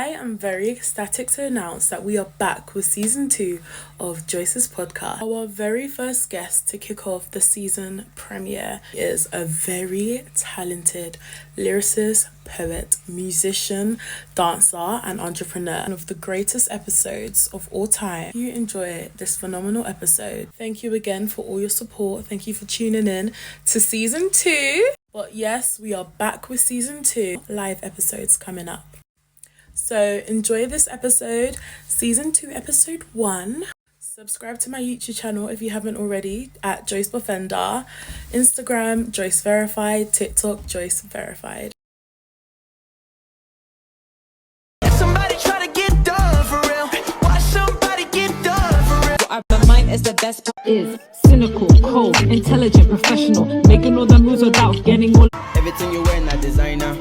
I am very ecstatic to announce that we are back with season 2 of Joyce's podcast. Our very first guest to kick off the season premiere is a very talented lyricist, poet, musician, dancer, and entrepreneur. One of the greatest episodes of all time. If you enjoy this phenomenal episode, thank you again for all your support. Thank you for tuning in to season 2. But yes, we are back with season 2, live episodes coming up. So enjoy this episode, season 2, episode 1. Subscribe to my YouTube channel if you haven't already at Joyce Bofenda, Instagram Joyce Verified, TikTok Joyce Verified. Somebody try to get done for real. Watch somebody get done for real. Our mind is the best. Is cynical, cold, intelligent, professional, making all the moves without getting all. Everything you wear, not designer.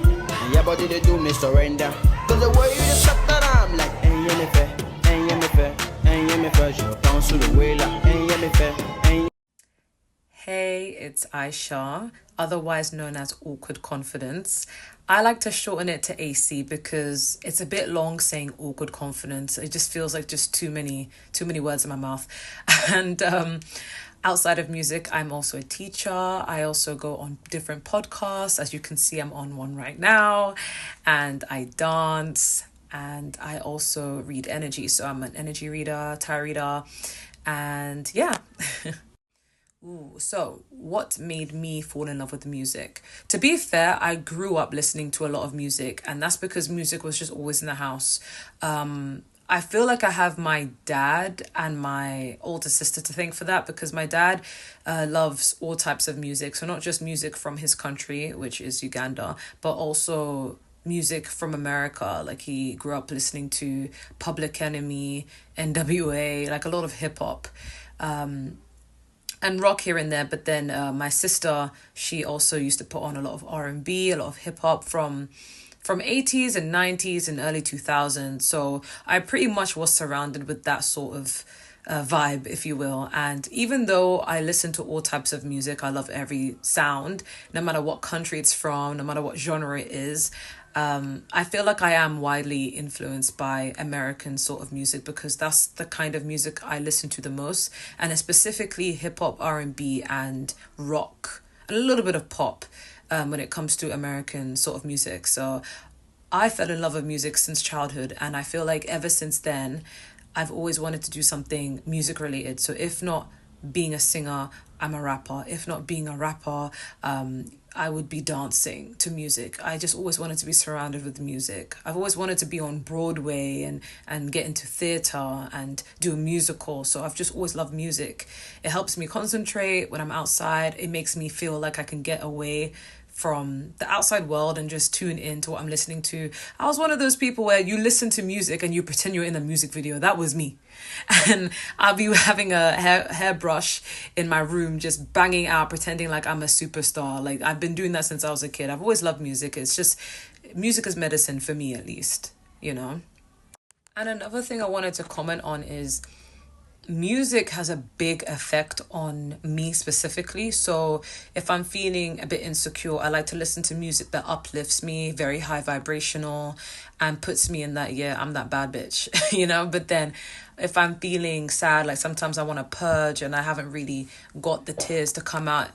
Yeah, but they do me surrender. Cause the way you just shut that I'm like, ain't you me fair, ain't you me fair, ain't you me fair. Je pense sur le way là, ain't you me fair, ain't. Hey, it's Aisha, otherwise known as Awkward Confidence. I like to shorten it to AC because it's a bit long saying awkward confidence. It just feels like just too many words in my mouth. And outside of music, I'm also a teacher. I also go on different podcasts. As you can see, I'm on one right now. And I dance. And I also read energy. So I'm an energy reader, tarot reader. And yeah. Ooh, so what made me fall in love with music? To be fair, I grew up listening to a lot of music, and that's because music was just always in the house. I feel like I have my dad and my older sister to thank for that, because my dad loves all types of music. So not just music from his country, which is Uganda, but also music from America. Like he grew up listening to Public Enemy, NWA, like a lot of hip hop. And rock here and there, but then my sister, she also used to put on a lot of R&B, a lot of hip hop from 80s and 90s and early 2000s. So I pretty much was surrounded with that sort of vibe, if you will. And even though I listen to all types of music, I love every sound, no matter what country it's from, no matter what genre it is. I feel like I am widely influenced by American sort of music because that's the kind of music I listen to the most, and it's specifically hip hop, R&B, and rock, and a little bit of pop when it comes to American sort of music. So I fell in love with music since childhood, and I feel like ever since then, I've always wanted to do something music related. So if not being a singer, I'm a rapper. If not being a rapper, I would be dancing to music. I just always wanted to be surrounded with music. I've always wanted to be on Broadway and get into theatre and do a musical. So I've just always loved music. It helps me concentrate when I'm outside. It makes me feel like I can get away from the outside world and just tune in to what I'm listening to. I was one of those people where you listen to music and you pretend you're in a music video. That was me. And I'll be having a hairbrush in my room, just banging out, pretending like I'm a superstar. Like I've been doing that since I was a kid. I've always loved music. It's just, music is medicine for me at least, you know? And another thing I wanted to comment on is music has a big effect on me specifically. So if I'm feeling a bit insecure, I like to listen to music that uplifts me, very high vibrational, and puts me in that, yeah, I'm that bad bitch, you know? But then if I'm feeling sad, like sometimes I want to purge and I haven't really got the tears to come out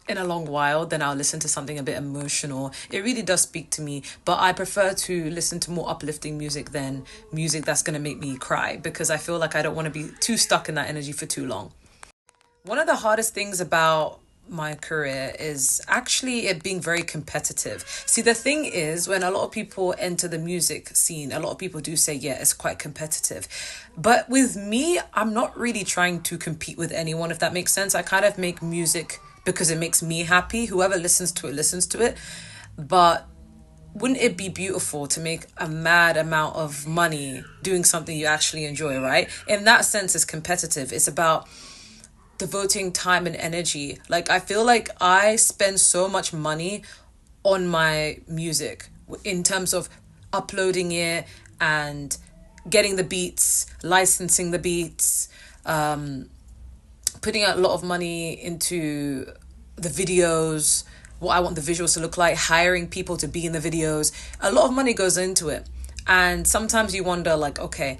in a long while, then I'll listen to something a bit emotional. It really does speak to me, but I prefer to listen to more uplifting music than music that's going to make me cry, because I feel like I don't want to be too stuck in that energy for too long. One of the hardest things about my career is actually it being very competitive. See, the thing is, when a lot of people enter the music scene, a lot of people do say, yeah, it's quite competitive. But with me, I'm not really trying to compete with anyone, if that makes sense. I kind of make music because it makes me happy. Whoever listens to it. But wouldn't it be beautiful to make a mad amount of money doing something you actually enjoy, right? In that sense, it's competitive. It's about devoting time and energy. Like, I feel like I spend so much money on my music in terms of uploading it and getting the beats, licensing the beats, putting out a lot of money into the videos, what I want the visuals to look like, hiring people to be in the videos. A lot of money goes into it. And sometimes you wonder, like, okay,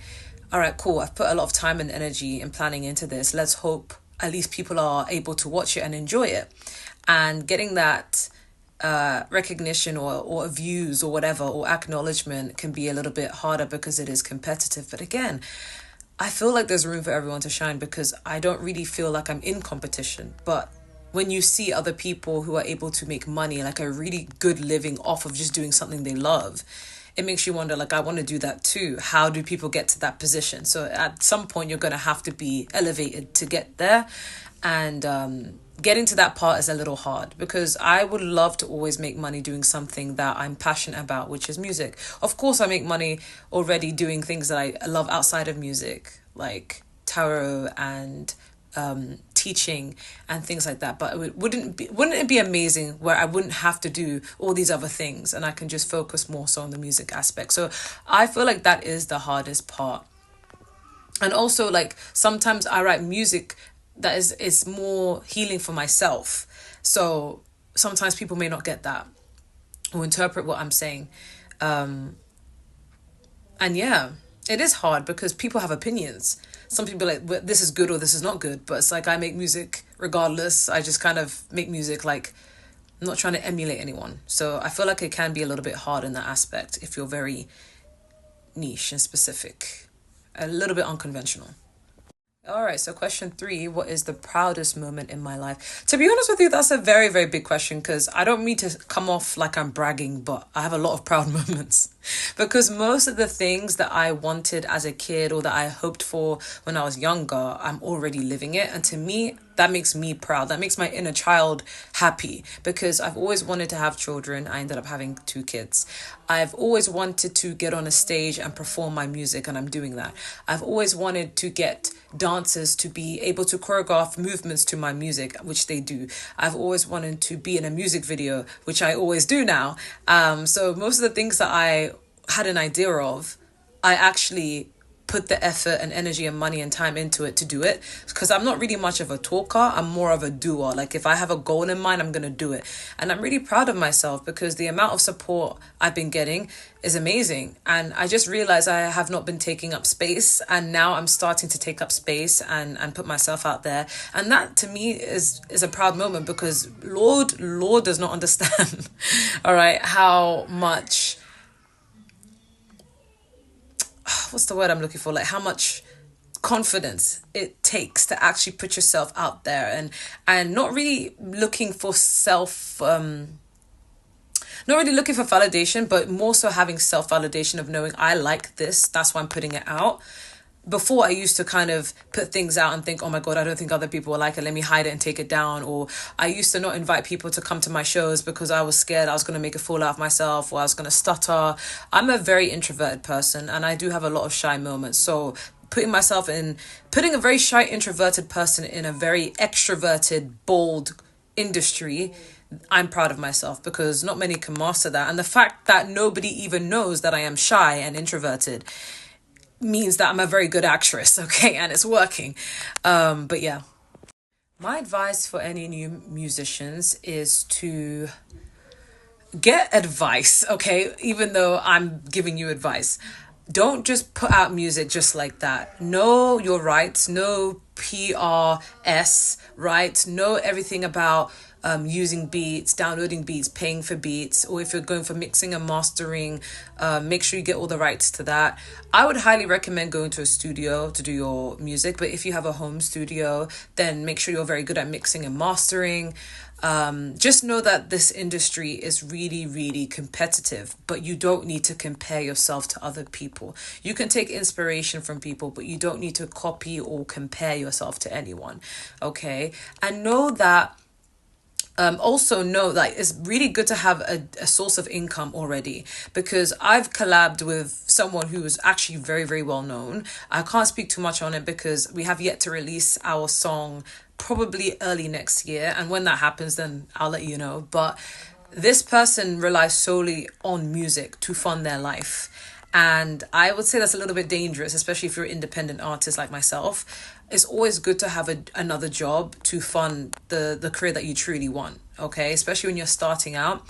all right, cool, I've put a lot of time and energy and planning into this. Let's hope at least people are able to watch it and enjoy it. And getting that recognition or views or whatever, or acknowledgement, can be a little bit harder because it is competitive. But again, I feel like there's room for everyone to shine, because I don't really feel like I'm in competition. But when you see other people who are able to make money, like a really good living off of just doing something they love, it makes you wonder, like, I want to do that too. How do people get to that position? So at some point, you're going to have to be elevated to get there. And getting to that part is a little hard, because I would love to always make money doing something that I'm passionate about, which is music. Of course, I make money already doing things that I love outside of music, like tarot and teaching and things like that. But wouldn't it be amazing where I wouldn't have to do all these other things and I can just focus more so on the music aspect? So I feel like that is the hardest part. And also, like, sometimes I write music that is more healing for myself. So sometimes people may not get that or interpret what I'm saying. And yeah, it is hard because people have opinions. Some people are like, well, this is good or this is not good. But it's like, I make music regardless. I just kind of make music, like, I'm not trying to emulate anyone. So I feel like it can be a little bit hard in that aspect if you're very niche and specific, a little bit unconventional. All right, so question 3, what is the proudest moment in my life? To be honest with you, that's a very, very big question, because I don't mean to come off like I'm bragging, but I have a lot of proud moments. Because most of the things that I wanted as a kid or that I hoped for when I was younger, I'm already living it. And to me, that makes me proud. That makes my inner child happy, because I've always wanted to have children. I ended up having 2 kids. I've always wanted to get on a stage and perform my music, and I'm doing that. I've always wanted to get dancers to be able to choreograph movements to my music, which they do. I've always wanted to be in a music video, which I always do now. So most of the things that I had an idea of, I actually put the effort and energy and money and time into it to do it, because I'm not really much of a talker. I'm more of a doer. Like, if I have a goal in mind, I'm going to do it. And I'm really proud of myself, because the amount of support I've been getting is amazing. And I just realized I have not been taking up space, and now I'm starting to take up space and put myself out there. And that to me is a proud moment, because Lord does not understand all right, how much, what's the word I'm looking for? Like, how much confidence it takes to actually put yourself out there, and not really looking for not really looking for validation, but more so having self-validation of knowing I like this, that's why I'm putting it out. Before, I used to kind of put things out and think, oh my God, I don't think other people will like it, let me hide it and take it down. Or I used to not invite people to come to my shows because I was scared I was going to make a fool out of myself, or I was going to stutter. I'm a very introverted person, and I do have a lot of shy moments. So putting a very shy introverted person in a very extroverted, bold industry, I'm proud of myself, because not many can master that. And the fact that nobody even knows that I am shy and introverted means that I'm a very good actress, okay? And it's working. But yeah. My advice for any new musicians is to get advice, okay? Even though I'm giving you advice. Don't just put out music just like that. Know your rights, know PRS, right? Know everything about using beats, downloading beats, paying for beats, or if you're going for mixing and mastering, make sure you get all the rights to that. I would highly recommend going to a studio to do your music, but if you have a home studio, then make sure you're very good at mixing and mastering. Just know that this industry is really, really competitive, but you don't need to compare yourself to other people. You can take inspiration from people, but you don't need to copy or compare yourself to anyone, okay? And know that also know that it's really good to have a source of income already, because I've collabed with someone who is actually very, very well known. I can't speak too much on it because we have yet to release our song probably early next year, and when that happens, then I'll let you know. But this person relies solely on music to fund their life, and I would say that's a little bit dangerous, especially if you're an independent artist like myself. It's always good to have another job to fund the career that you truly want, okay? Especially when you're starting out.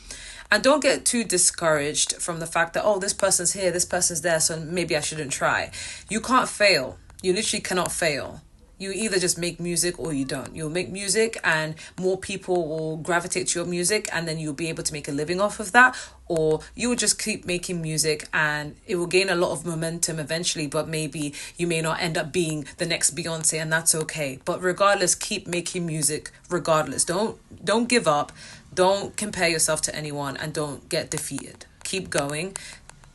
And don't get too discouraged from the fact that, oh, this person's here, this person's there, so maybe I shouldn't try. You can't fail. You literally cannot fail. You either just make music or you don't. You'll make music and more people will gravitate to your music, and then you'll be able to make a living off of that. Or you will just keep making music and it will gain a lot of momentum eventually, but maybe you may not end up being the next Beyonce, and that's okay. But regardless, keep making music regardless. Don't give up. Don't compare yourself to anyone, and don't get defeated. Keep going.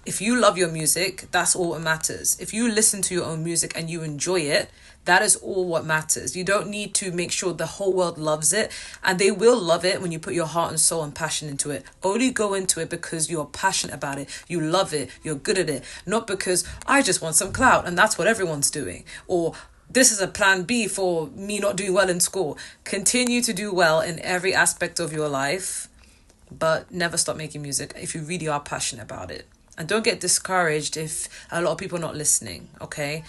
If you love your music, that's all that matters. If you listen to your own music and you enjoy it, that is all what matters. You don't need to make sure the whole world loves it, and they will love it when you put your heart and soul and passion into it. Only go into it because you're passionate about it, you love it, you're good at it, not because I just want some clout and that's what everyone's doing, or this is a plan B for me not doing well in school. Continue to do well in every aspect of your life, but never stop making music if you really are passionate about it. And don't get discouraged if a lot of people are not listening, okay?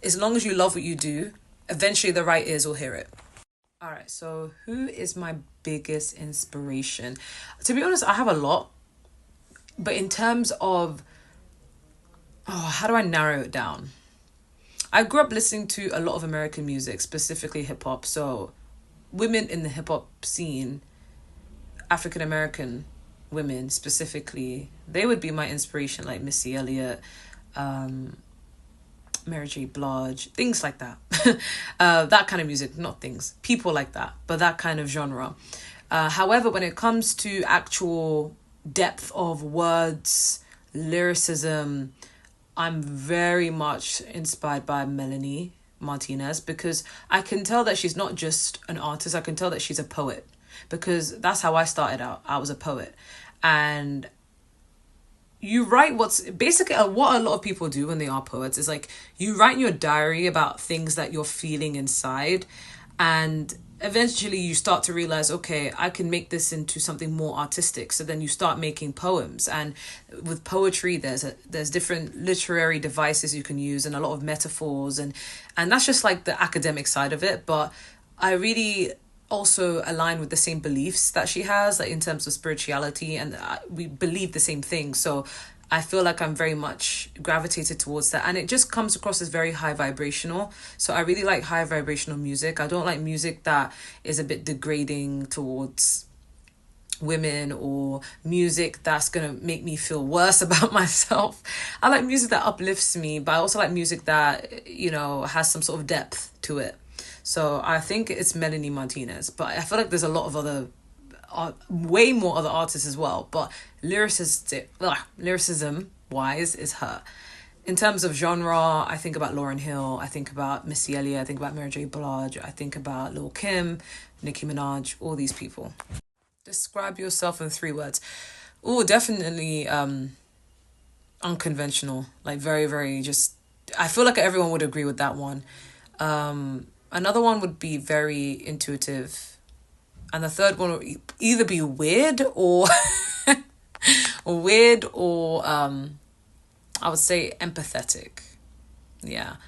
As long as you love what you do, eventually the right ears will hear it. All right, so who is my biggest inspiration? To be honest, I have a lot. But in terms of, how do I narrow it down? I grew up listening to a lot of American music, specifically hip hop. So women in the hip hop scene, African American women specifically, they would be my inspiration, like Missy Elliott, Mary J. Blige, things like that. That kind of music, not things, people like that, but that kind of genre. However, when it comes to actual depth of words, lyricism, I'm very much inspired by Melanie Martinez, because I can tell that she's not just an artist, I can tell that she's a poet, because that's how I started out. I was a poet. And you write what's basically what a lot of people do when they are poets is like you write in your diary about things that you're feeling inside, and eventually you start to realize, okay, I can make this into something more artistic. So then you start making poems, and with poetry there's different literary devices you can use and a lot of metaphors, and that's just like the academic side of it. But I really also align with the same beliefs that she has, like in terms of spirituality, and we believe the same thing. So I feel like I'm very much gravitated towards that, and it just comes across as very high vibrational. So I really like high vibrational music. I don't like music that is a bit degrading towards women, or music that's gonna make me feel worse about myself. I like music that uplifts me, but I also like music that, you know, has some sort of depth to it. So I think it's Melanie Martinez, but I feel like there's a lot of other, way more other artists as well. But lyricism wise is her. In terms of genre, I think about Lauryn Hill, I think about Missy Elliott, I think about Mary J. Blige, I think about Lil' Kim, Nicki Minaj, all these people. Describe yourself in 3 words. Oh, definitely unconventional. Like very, very just, I feel like everyone would agree with that one. Another one would be very intuitive. And the third one would either be weird or I would say empathetic. Yeah.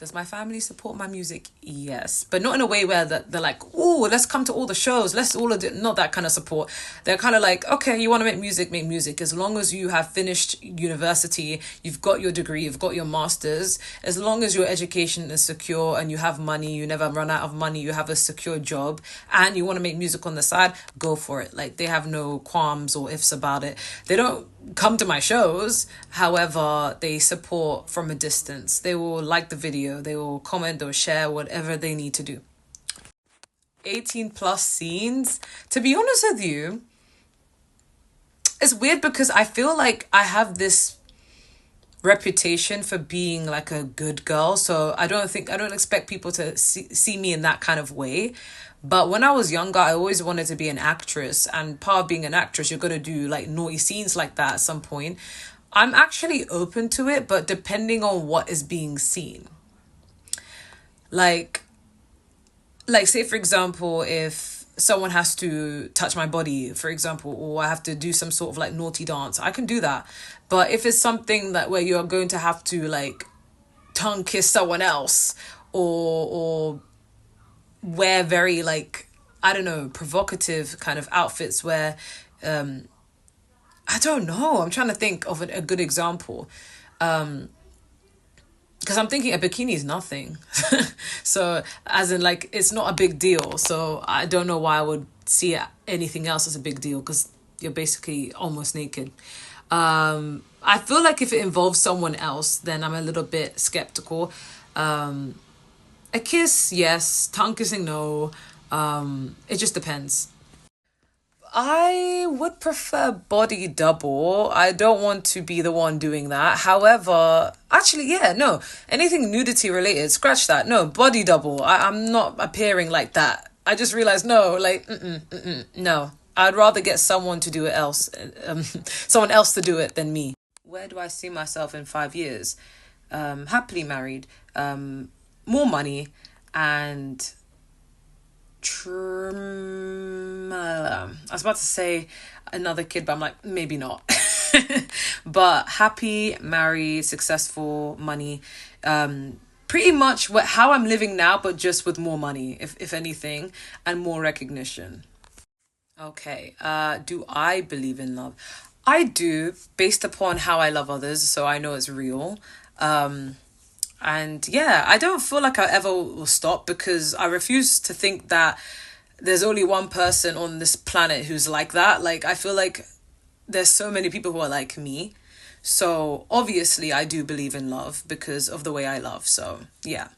Does my family support my music? Yes. But not in a way where they're like, oh, let's come to all the shows. Let's all do, not that kind of support. They're kind of like, okay, you want to make music. As long as you have finished university, you've got your degree, you've got your master's, as long as your education is secure and you have money, you never run out of money, you have a secure job, and you want to make music on the side, go for it. Like, they have no qualms or ifs about it. They don't come to my shows. However, they support from a distance. They will like the video, they will comment or share whatever they need to do. 18 plus scenes. To be honest with you, it's weird because I feel like I have this reputation for being like a good girl, so I don't expect people to see me in that kind of way. But when I was younger, I always wanted to be an actress, and part of being an actress, you're going to do like naughty scenes like that at some point. I'm actually open to it, but depending on what is being seen. Like say for example, if someone has to touch my body, for example, or I have to do some sort of like naughty dance, I can do that. But if it's something that where you're going to have to like tongue kiss someone else, or wear very like, I don't know, provocative kind of outfits where I don't know. I'm trying to think of a good example. Because I'm thinking a bikini is nothing. So, as in, like, it's not a big deal. So, I don't know why I would see anything else as a big deal because you're basically almost naked. I feel like if it involves someone else, then I'm a little bit skeptical. A kiss, yes. Tongue kissing, no. It just depends. I would prefer body double. I don't want to be the one doing that. However, actually, yeah, no. Anything nudity related, scratch that. No, body double. I'm not appearing like that. I just realized, no, like, no. I'd rather get someone to do it else, someone else to do it than me. Where do I see myself in 5 years? Happily married, more money, and I was about to say another kid, but I'm like, maybe not. But happy, married, successful, money. Pretty much how I'm living now, but just with more money, if anything, and more recognition. Okay, do I believe in love? I do, based upon how I love others, so I know it's real. And yeah, I don't feel like I ever will stop because I refuse to think that there's only one person on this planet who's like that. Like, I feel like there's so many people who are like me. So obviously I do believe in love because of the way I love. So yeah.